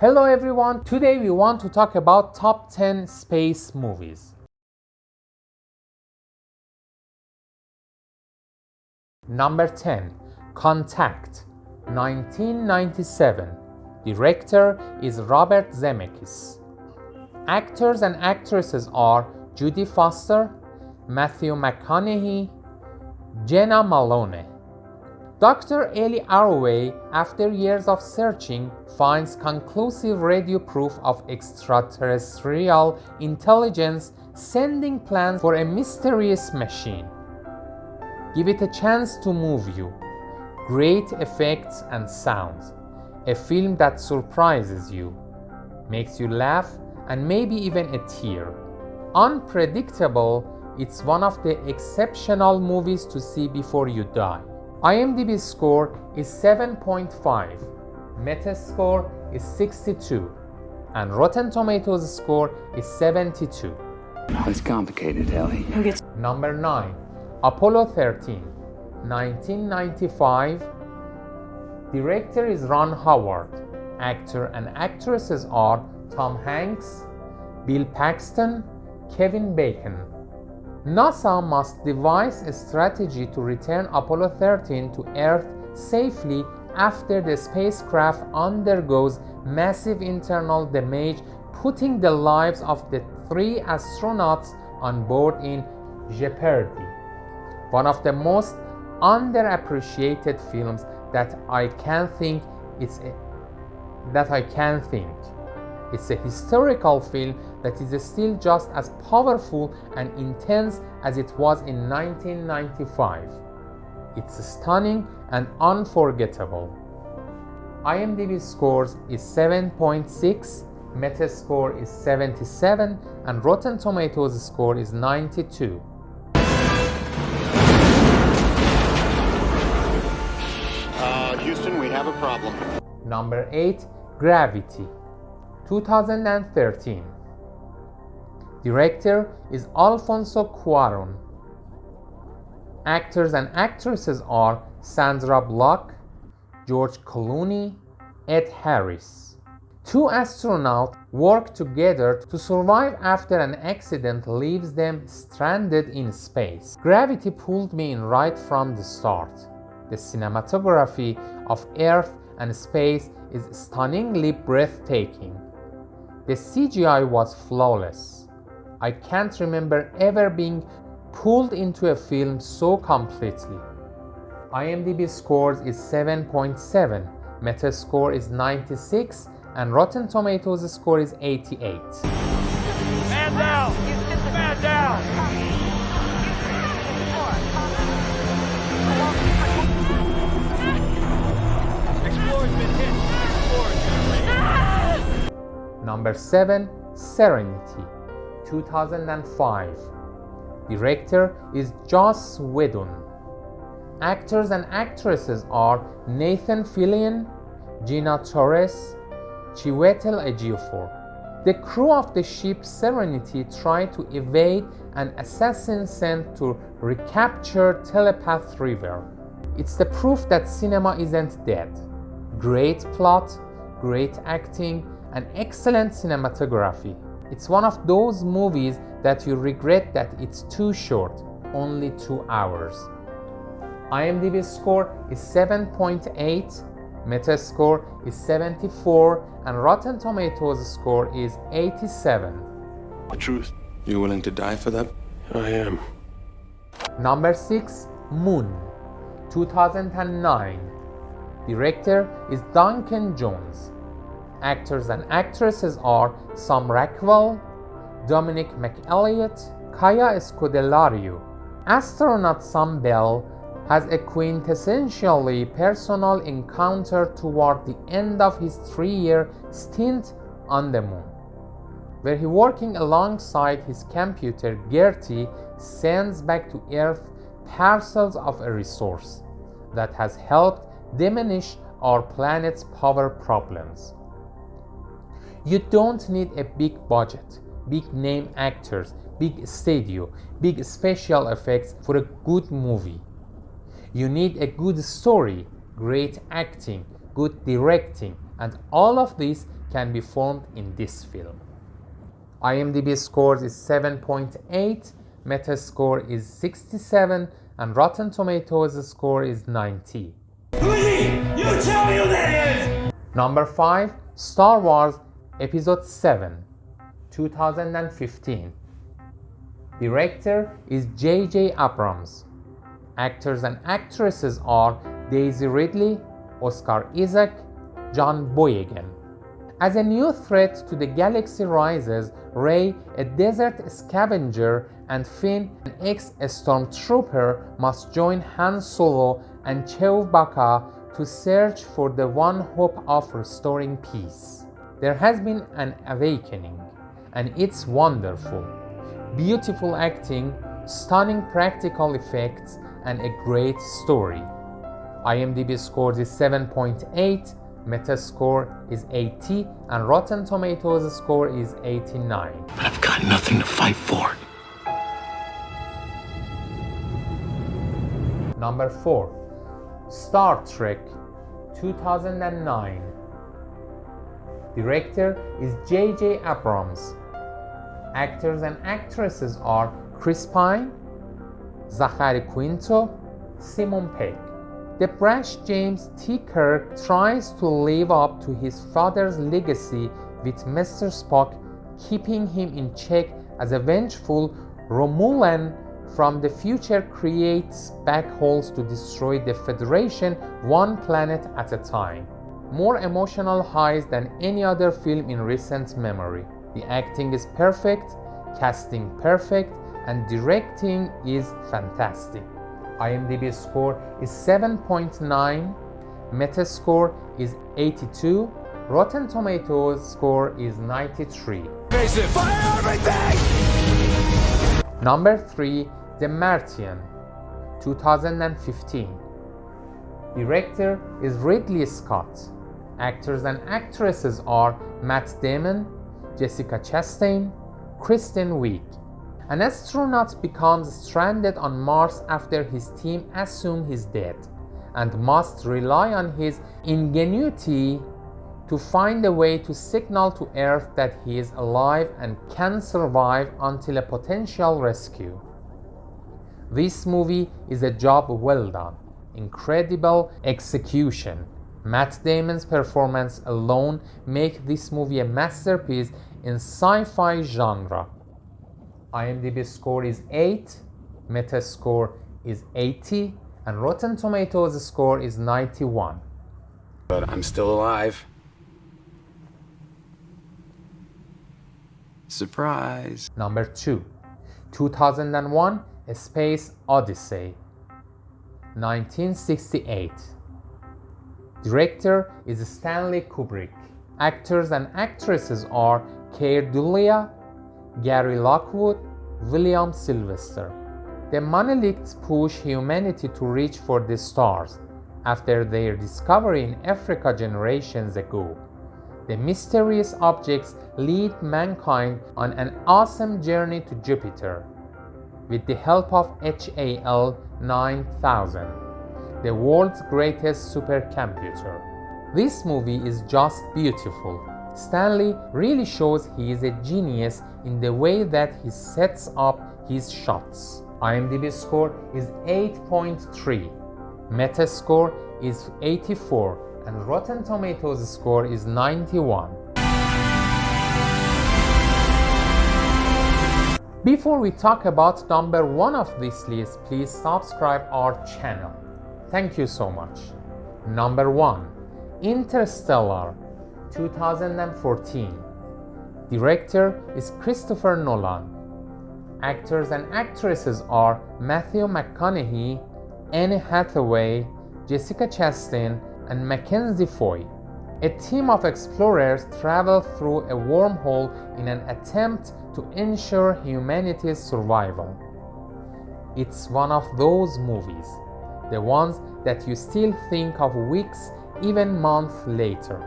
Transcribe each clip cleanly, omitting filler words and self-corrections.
Hello everyone, today we want to talk about top 10 space movies. Number 10, Contact, 1997. Director is Robert Zemeckis. Actors and actresses are Jodie Foster, Matthew McConaughey, Jenna Malone. Dr. Eli Arroway, after years of searching, finds conclusive radio proof of extraterrestrial intelligence sending plans for a mysterious machine. Give it a chance to move you. Great effects and sounds. A film that surprises you, makes you laugh, and maybe even a tear. Unpredictable, it's one of the exceptional movies to see before you die. IMDb score is 7.5, Metascore is 62, and Rotten Tomatoes score is 72. It's complicated, Ellie. Number 9, Apollo 13, 1995. Director is Ron Howard. Actor and actresses are Tom Hanks, Bill Paxton, Kevin Bacon. NASA must devise a strategy to return Apollo 13 to Earth safely after the spacecraft undergoes massive internal damage, putting the lives of the 3 astronauts on board in jeopardy. One of the most underappreciated films that I can think. It's a historical film that is still just as powerful and intense as it was in 1995. It's stunning and unforgettable. IMDb scores is 7.6, Metascore is 77, and Rotten Tomatoes score is 92. Houston, we have a problem. Number 8, Gravity, 2013. Director is Alfonso Cuarón. Actors and actresses are Sandra Bullock, George Clooney, Ed Harris. 2 astronauts work together to survive after an accident leaves them stranded in space. Gravity pulled me in right from the start. The cinematography of Earth and space is stunningly breathtaking. The CGI was flawless. I can't remember ever being pulled into a film so completely. IMDb scores is 7.7, Metascore is 96, and Rotten Tomatoes score is 88. Man down! Man down! Number 7, Serenity, 2005. Director is Joss Whedon. Actors and actresses are Nathan Fillion, Gina Torres, Chiwetel Ejiofor. The crew of the ship Serenity try to evade an assassin sent to recapture Telepath River. It's the proof that cinema isn't dead. Great plot, great acting, and excellent cinematography. It's one of those movies that you regret that it's too short, only 2 hours. IMDb score is 7.8, Metascore is 74, and Rotten Tomatoes score is 87. The truth. You willing to die for that? I am. Number 6, Moon, 2009. Director is Duncan Jones. Actors and actresses are Sam Rockwell, Dominic McElligott, Kaya Scodelario. Astronaut Sam Bell has a quintessentially personal encounter toward the end of his 3-year stint on the moon, where he, working alongside his computer Gertie, sends back to Earth parcels of a resource that has helped diminish our planet's power problems. You don't need a big budget, big name actors, big studio, big special effects for a good movie. You need a good story, great acting, good directing, and all of this can be formed in this film. IMDb score is 7.8, Metascore is 67, and Rotten Tomatoes score is 90. You tell me who that is! Number 5, Star Wars Episode 7, 2015. Director is J.J. Abrams. Actors and actresses are Daisy Ridley, Oscar Isaac, John Boyega. As a new threat to the galaxy rises, Rey, a desert scavenger, and Finn, an ex-stormtrooper, must join Han Solo and Chewbacca to search for the one hope of restoring peace. There has been an awakening, and it's wonderful. Beautiful acting, stunning practical effects, and a great story. IMDb score is 7.8, Metascore is 80, and Rotten Tomatoes score is 89. I've got nothing to fight for. Number 4, Star Trek 2009. Director is J.J. Abrams. Actors and actresses are Chris Pine, Zachary Quinto, Simon Pegg. The brash James T. Kirk tries to live up to his father's legacy with Mr. Spock keeping him in check as a vengeful Romulan from the future creates backholes to destroy the Federation one planet at a time. More emotional highs than any other film in recent memory. The acting is perfect, casting perfect, and directing is fantastic. IMDb score is 7.9, Metascore is 82, Rotten Tomatoes score is 93. Fire everything! Number 3, The Martian, 2015. Director is Ridley Scott. Actors and actresses are Matt Damon, Jessica Chastain, Kristen Wiig. An astronaut becomes stranded on Mars after his team assume he's dead and must rely on his ingenuity to find a way to signal to Earth that he is alive and can survive until a potential rescue. This movie is a job well done. Incredible execution. Matt Damon's performance alone makes this movie a masterpiece in sci-fi genre. IMDb score is 8, Metascore is 80, and Rotten Tomatoes score is 91. But I'm still alive. Surprise. Number 2, 2001, A Space Odyssey, 1968. Director is Stanley Kubrick. Actors and actresses are Keir Dullea, Gary Lockwood, William Sylvester. The monoliths push humanity to reach for the stars after their discovery in Africa generations ago. The mysterious objects lead mankind on an awesome journey to Jupiter with the help of HAL 9000, the world's greatest supercomputer. This movie is just beautiful. Stanley really shows he is a genius in the way that he sets up his shots. IMDb score is 8.3, Metascore is 84, and Rotten Tomatoes score is 91. Before we talk about number 1 of this list, please subscribe our channel. Thank you so much. Number 1, Interstellar, 2014. Director is Christopher Nolan. Actors and actresses are Matthew McConaughey, Anne Hathaway, Jessica Chastain, and Mackenzie Foy. A team of explorers travel through a wormhole in an attempt to ensure humanity's survival. It's one of those movies, the ones that you still think of weeks, even months later.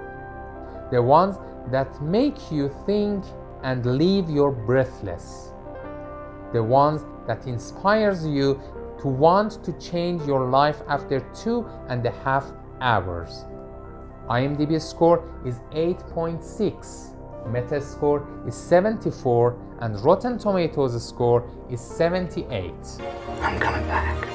The ones that make you think and leave you breathless. The ones that inspires you to want to change your life after 2.5 hours. IMDb score is 8.6, Metascore is 74, and Rotten Tomatoes score is 78. I'm coming back.